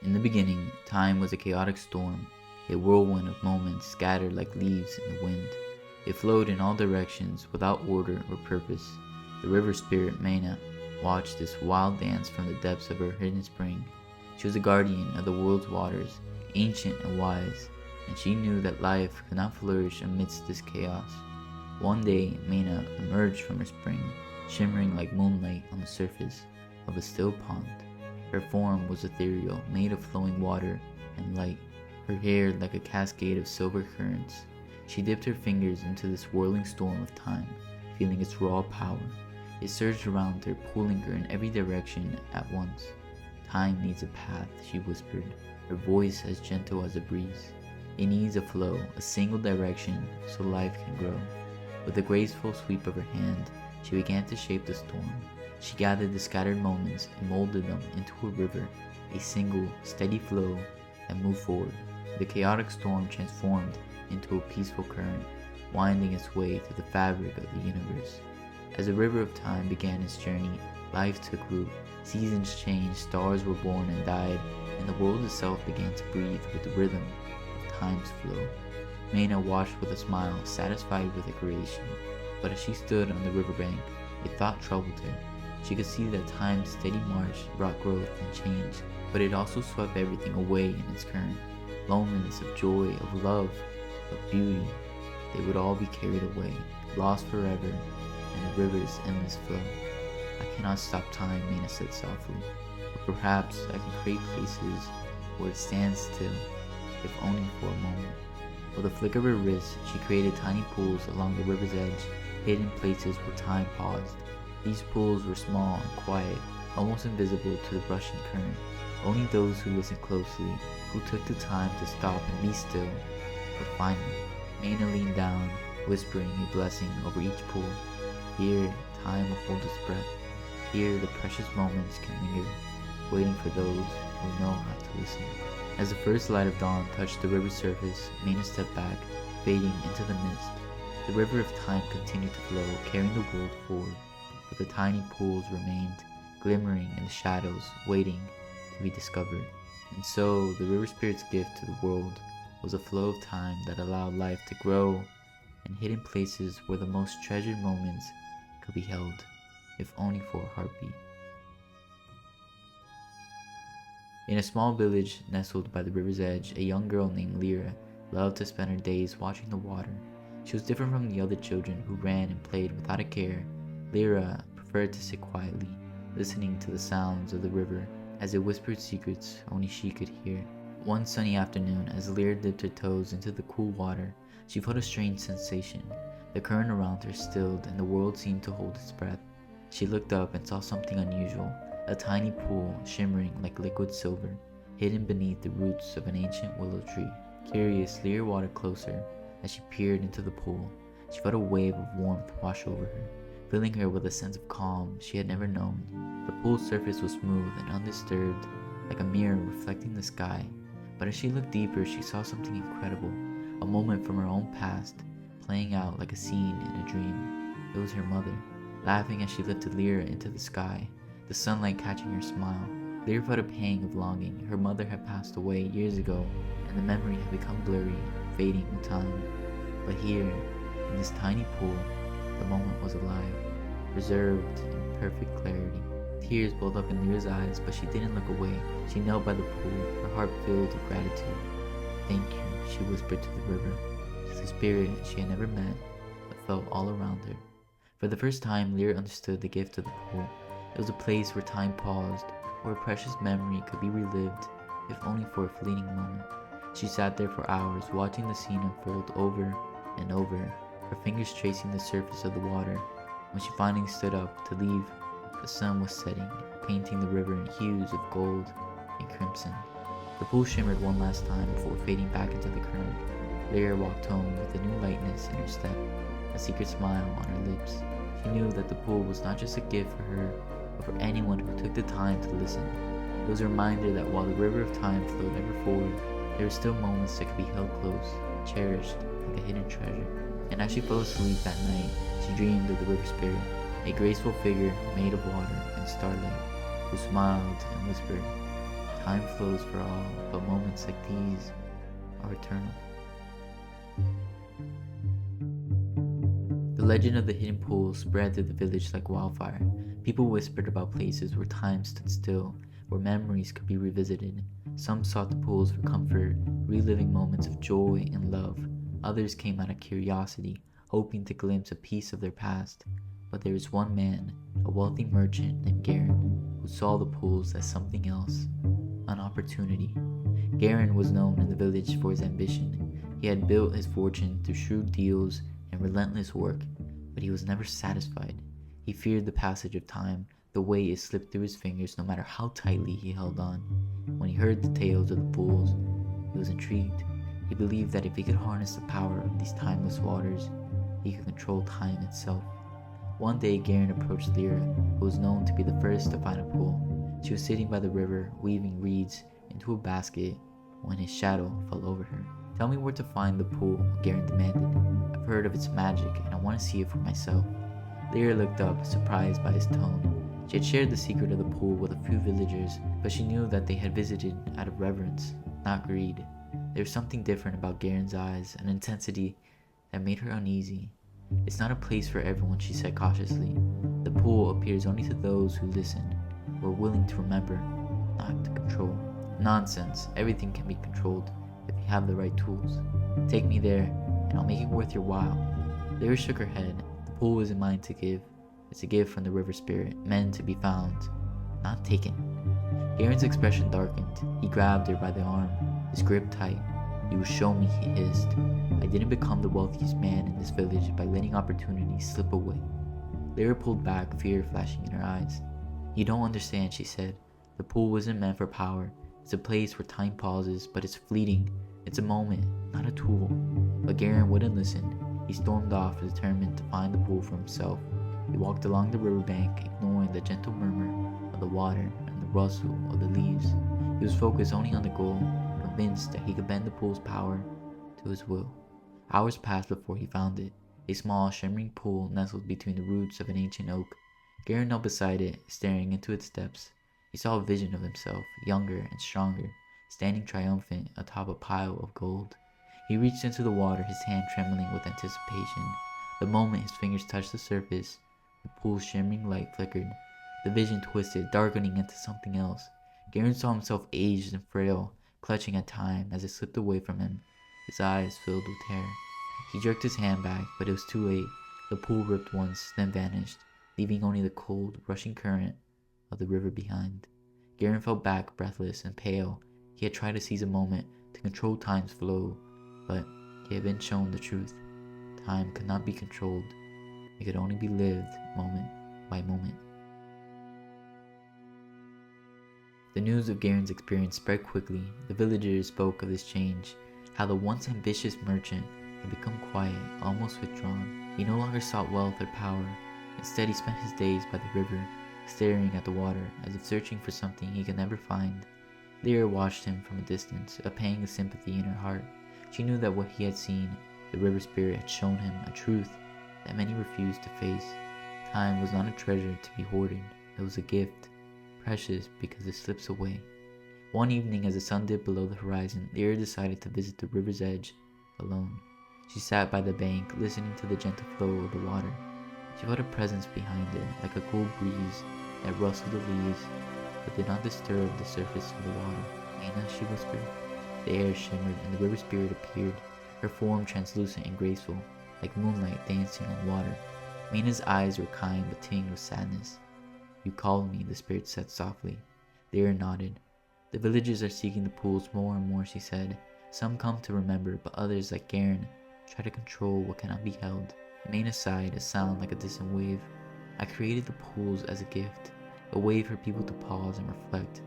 In the beginning, time was a chaotic storm, a whirlwind of moments scattered like leaves in the wind. It flowed in all directions without order or purpose. The river spirit Maina watched this wild dance from the depths of her hidden spring. She was a guardian of the world's waters, ancient and wise, and she knew that life could not flourish amidst this chaos. One day, Maina emerged from her spring, shimmering like moonlight on the surface of a still pond. Her form was ethereal, made of flowing water and light, her hair like a cascade of silver currents. She dipped her fingers into this whirling storm of time, feeling its raw power. It surged around her, pulling her in every direction at once. Time needs a path, she whispered, her voice as gentle as a breeze. It needs a flow, a single direction, so life can grow. With a graceful sweep of her hand, she began to shape the storm. She gathered the scattered moments and molded them into a river, a single, steady flow that moved forward. The chaotic storm transformed into a peaceful current, winding its way through the fabric of the universe. As the river of time began its journey, life took root, seasons changed, stars were born and died, and the world itself began to breathe with the rhythm of time's flow. Maina watched with a smile, satisfied with her creation. But as she stood on the riverbank, a thought troubled her. She could see that time's steady march brought growth and change, but it also swept everything away in its current. Moments of joy, of love, of beauty, they would all be carried away, lost forever in the river's endless flow. I cannot stop time, Maina said softly, but perhaps I can create places where it stands still, if only for a moment. With a flick of her wrist, she created tiny pools along the river's edge, hidden places where time paused. These pools were small and quiet, almost invisible to the rushing current. Only those who listened closely, who took the time to stop and be still, could find them. Maina leaned down, whispering a blessing over each pool. Here, time will hold its breath. Here, the precious moments can linger, waiting for those who know how to listen. As the first light of dawn touched the river's surface, Maina stepped back, fading into the mist. The river of time continued to flow, carrying the world forward, but the tiny pools remained, glimmering in the shadows, waiting to be discovered. And so, the river spirit's gift to the world was a flow of time that allowed life to grow in hidden places where the most treasured moments could be held, if only for a heartbeat. In a small village nestled by the river's edge, a young girl named Lyra loved to spend her days watching the water. She was different from the other children who ran and played without a care. Lyra preferred to sit quietly, listening to the sounds of the river as it whispered secrets only she could hear. One sunny afternoon, as Lyra dipped her toes into the cool water, she felt a strange sensation. The current around her stilled and the world seemed to hold its breath. She looked up and saw something unusual, a tiny pool shimmering like liquid silver, hidden beneath the roots of an ancient willow tree. Curious, Lyra walked closer. As she peered into the pool, she felt a wave of warmth wash over her, filling her with a sense of calm she had never known. The pool's surface was smooth and undisturbed, like a mirror reflecting the sky. But as she looked deeper, she saw something incredible, a moment from her own past, playing out like a scene in a dream. It was her mother, laughing as she lifted Lyra into the sky, the sunlight catching her smile. Lyra felt a pang of longing. Her mother had passed away years ago, and the memory had become blurry, fading with time. But here, in this tiny pool, the moment was alive, preserved in perfect clarity. Tears welled up in Lyra's eyes, but she didn't look away. She knelt by the pool, her heart filled with gratitude. "Thank you," she whispered to the river, to the spirit she had never met, but felt all around her. For the first time, Lyra understood the gift of the pool. It was a place where time paused, where a precious memory could be relived, if only for a fleeting moment. She sat there for hours, watching the scene unfold over and over, her fingers tracing the surface of the water. When she finally stood up to leave, the sun was setting, painting the river in hues of gold and crimson. The pool shimmered one last time before fading back into the current. Lyra walked home with a new lightness in her step, a secret smile on her lips. She knew that the pool was not just a gift for her, but for anyone who took the time to listen. It was a reminder that while the river of time flowed ever forward, there were still moments that could be held close, cherished like a hidden treasure. And as she fell asleep that night, she dreamed of the river spirit, a graceful figure made of water and starlight, who smiled and whispered, Time flows for all, but moments like these are eternal. The legend of the hidden pool spread through the village like wildfire. People whispered about places where time stood still, where memories could be revisited. Some sought the pools for comfort, reliving moments of joy and love. Others came out of curiosity, hoping to glimpse a piece of their past. But there was one man, a wealthy merchant named Garen, who saw the pools as something else, an opportunity. Garen was known in the village for his ambition. He had built his fortune through shrewd deals and relentless work, but he was never satisfied. He feared the passage of time, the way it slipped through his fingers no matter how tightly he held on. When he heard the tales of the pools, he was intrigued. He believed that if he could harness the power of these timeless waters, he could control time itself. One day, Garen approached Lyra, who was known to be the first to find a pool. She was sitting by the river, weaving reeds into a basket, when his shadow fell over her. "Tell me where to find the pool," Garen demanded. "I've heard of its magic, and I want to see it for myself." Lyra looked up, surprised by his tone. She had shared the secret of the pool with a few villagers, but she knew that they had visited out of reverence, not greed. There was something different about Garen's eyes, an intensity that made her uneasy. "It's not a place for everyone," she said cautiously. "The pool appears only to those who listen, who are willing to remember, not to control." "Nonsense. Everything can be controlled if you have the right tools. Take me there, and I'll make it worth your while." Lyra shook her head. "The pool isn't mine to give. It's a gift from the river spirit, meant to be found, not taken." Garen's expression darkened. He grabbed her by the arm, his grip tight. "You will show me," he hissed. "I didn't become the wealthiest man in this village by letting opportunities slip away." Lyra pulled back, fear flashing in her eyes. "You don't understand," she said. "The pool isn't meant for power. It's a place where time pauses, but it's fleeting. It's a moment, not a tool." But Garen wouldn't listen. He stormed off, determined to find the pool for himself. He walked along the riverbank, ignoring the gentle murmur of the water and the rustle of the leaves. He was focused only on the goal, convinced that he could bend the pool's power to his will. Hours passed before he found it, a small, shimmering pool nestled between the roots of an ancient oak. Garen knelt beside it, staring into its depths. He saw a vision of himself, younger and stronger, standing triumphant atop a pile of gold. He reached into the water, his hand trembling with anticipation. The moment his fingers touched the surface, the pool's shimmering light flickered. The vision twisted, darkening into something else. Garen saw himself aged and frail, clutching at time as it slipped away from him, his eyes filled with terror. He jerked his hand back, but it was too late. The pool ripped once, then vanished, leaving only the cold, rushing current of the river behind. Garen fell back, breathless and pale. He had tried to seize a moment, to control time's flow, but he had been shown the truth. Time could not be controlled. It could only be lived moment by moment. The news of Garen's experience spread quickly. The villagers spoke of this change, how the once ambitious merchant had become quiet, almost withdrawn. He no longer sought wealth or power. Instead, he spent his days by the river, staring at the water as if searching for something he could never find. Lyra watched him from a distance, a pang of sympathy in her heart. She knew that what he had seen, the river spirit had shown him a truth that many refused to face. Time was not a treasure to be hoarded. It was a gift, precious because it slips away. One evening, as the sun dipped below the horizon, Lyra decided to visit the river's edge alone. She sat by the bank, listening to the gentle flow of the water. She felt a presence behind her, like a cool breeze that rustled the leaves, but did not disturb the surface of the water. "Maina," she whispered. The air shimmered, and the river spirit appeared, her form translucent and graceful, like moonlight dancing on water. Maina's eyes were kind but tinged with sadness. "You called me," the spirit said softly. Lyra nodded. "The villagers are seeking the pools more and more," she said. "Some come to remember, but others, like Garen, try to control what cannot be held." Maina sighed, a sound like a distant wave. "I created the pools as a gift, a way for people to pause and reflect,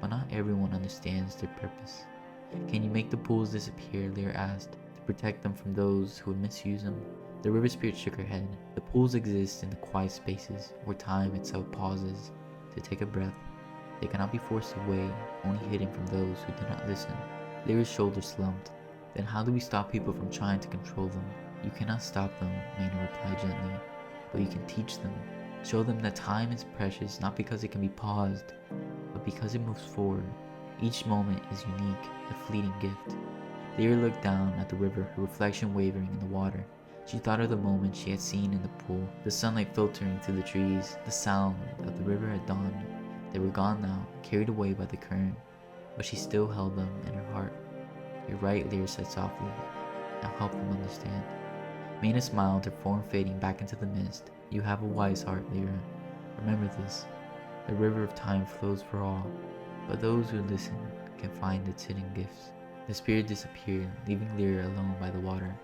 but not everyone understands their purpose." "Can you make the pools disappear?" Lyra asked, "to protect them from those who would misuse them?" The river spirit shook her head. "The pools exist in the quiet spaces, where time itself pauses to take a breath. They cannot be forced away, only hidden from those who do not listen." Lyra's shoulders slumped. "Then how do we stop people from trying to control them?" "You cannot stop them," Maina replied gently, "but you can teach them. Show them that time is precious, not because it can be paused, but because it moves forward. Each moment is unique, a fleeting gift. Lyra looked down at the river, her reflection wavering in the water. She thought of the moment she had seen in the pool, the sunlight filtering through the trees, the sound of the river had dawned. They were gone now, carried away by the current, but she still held them in her heart. "You're right," Lyra said softly. "Now help them understand." Maina smiled, her form fading back into the mist. "You have a wise heart, Lyra. Remember this. The river of time flows for all, but those who listen can find its hidden gifts." The spirit disappeared, leaving Lyra alone by the water,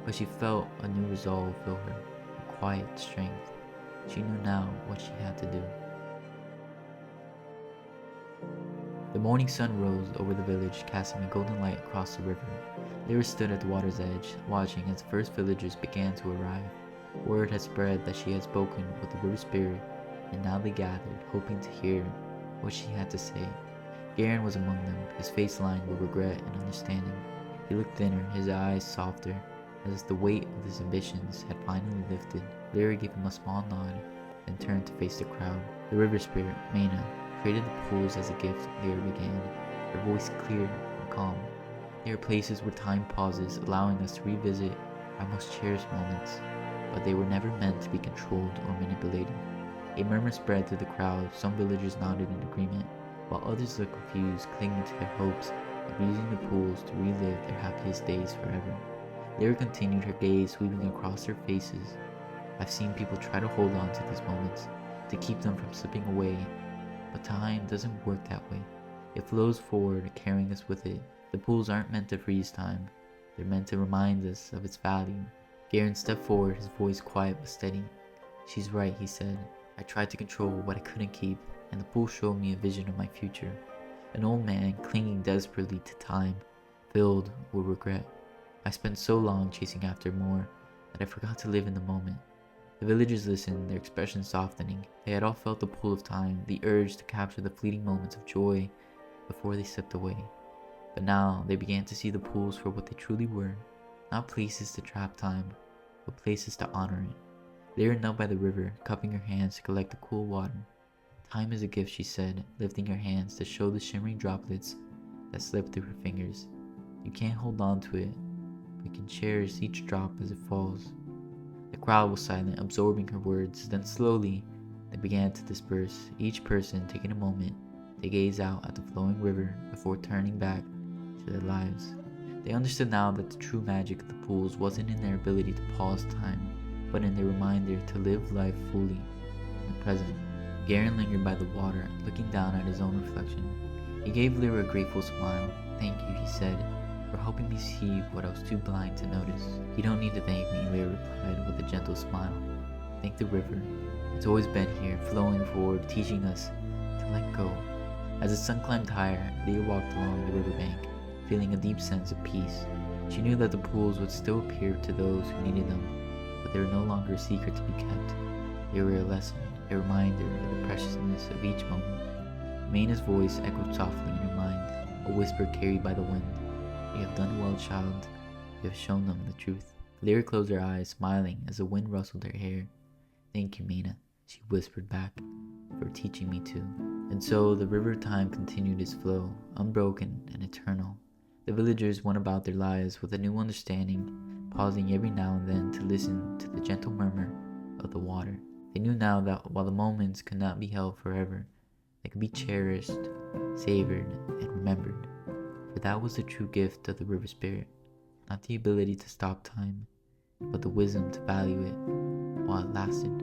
but she felt a new resolve fill her, a quiet strength. She knew now what she had to do. The morning sun rose over the village, casting a golden light across the river. Lyra stood at the water's edge, watching as the first villagers began to arrive. Word had spread that she had spoken with the river spirit, and now they gathered, hoping to hear what she had to say. Garen was among them, his face lined with regret and understanding. He looked thinner, his eyes softer, as if the weight of his ambitions had finally lifted. Lyra gave him a small nod, then turned to face the crowd. The river spirit, Maina, created the pools as a gift, Lyra began, her voice clear and calm. They are places where time pauses, allowing us to revisit our most cherished moments, but they were never meant to be controlled or manipulated. A murmur spread through the crowd. Some villagers nodded in agreement, while others looked confused, clinging to their hopes of using the pools to relive their happiest days forever. Lyra continued, her gaze sweeping across their faces. "I've seen people try to hold on to these moments, to keep them from slipping away, but time doesn't work that way. It flows forward, carrying us with it. The pools aren't meant to freeze time. They're meant to remind us of its value." Garen stepped forward, his voice quiet but steady. "She's right," he said. "I tried to control what I couldn't keep, and the pool showed me a vision of my future. An old man clinging desperately to time, filled with regret. I spent so long chasing after more that I forgot to live in the moment." The villagers listened, their expressions softening. They had all felt the pull of time, the urge to capture the fleeting moments of joy before they slipped away. But now they began to see the pools for what they truly were, not places to trap time, but places to honor it. Lyra knelt by the river, cupping her hands to collect the cool water. "Time is a gift," she said, lifting her hands to show the shimmering droplets that slipped through her fingers. "You can't hold on to it, but you can cherish each drop as it falls." The crowd was silent, absorbing her words. Then slowly, they began to disperse, each person taking a moment to gaze out at the flowing river before turning back to their lives. They understood now that the true magic of the pools wasn't in their ability to pause time, but in their reminder to live life fully in the present. Garen lingered by the water, looking down at his own reflection. He gave Lyra a grateful smile. "Thank you," he said, "for helping me see what I was too blind to notice." "You don't need to thank me," Lyra replied with a gentle smile. "Thank the river. It's always been here, flowing forward, teaching us to let go." As the sun climbed higher, Lyra walked along the riverbank, feeling a deep sense of peace. She knew that the pools would still appear to those who needed them, but they were no longer a secret to be kept. They were a lesson, a reminder of the preciousness of each moment. Maina's voice echoed softly in her mind, a whisper carried by the wind. "You have done well, child. You have shown them the truth." Lyra closed her eyes, smiling as the wind rustled her hair. "Thank you, Maina," she whispered back, "for teaching me to." And so the river of time continued its flow, unbroken and eternal. The villagers went about their lives with a new understanding, pausing every now and then to listen to the gentle murmur of the water. They knew now that while the moments could not be held forever, they could be cherished, savored, and remembered. For that was the true gift of the river spirit, not the ability to stop time, but the wisdom to value it while it lasted.